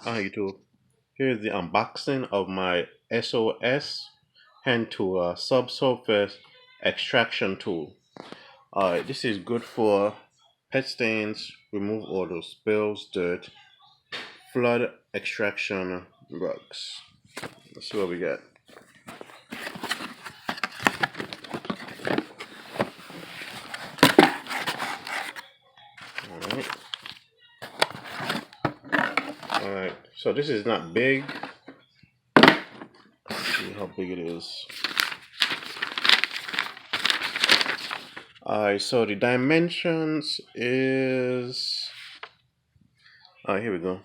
Hi YouTube. Here's the unboxing of my SOS hand tool, subsurface extraction tool. This is good for pet stains, remove odors, spills, dirt, flood extraction, rugs. Let's see what we got. Alright. Alright. So this is not big. Let's see how big it is. Alright, so the dimensions is here we go.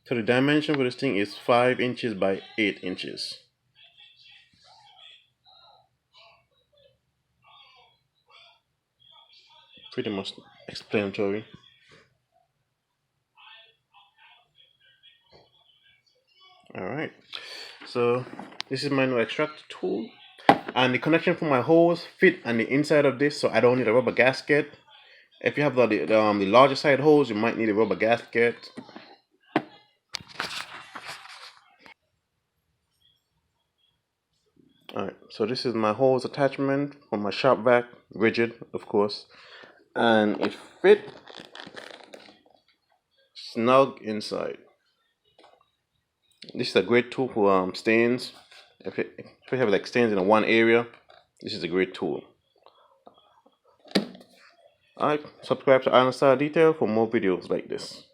So the dimension for this thing is 5 inches by 8 inches. Pretty much explanatory. Alright, so this is my new extractor tool, and the connection for my hose fit on the inside of this, so I don't need a rubber gasket. If you have the larger side hose, you might need a rubber gasket. Alright, so this is my hose attachment for my shop vac, rigid of course, and it fit snug inside. This is a great tool for stains. If you have like stains in one area, this is a great tool. Alright, subscribe to Island Style Detail for more videos like this.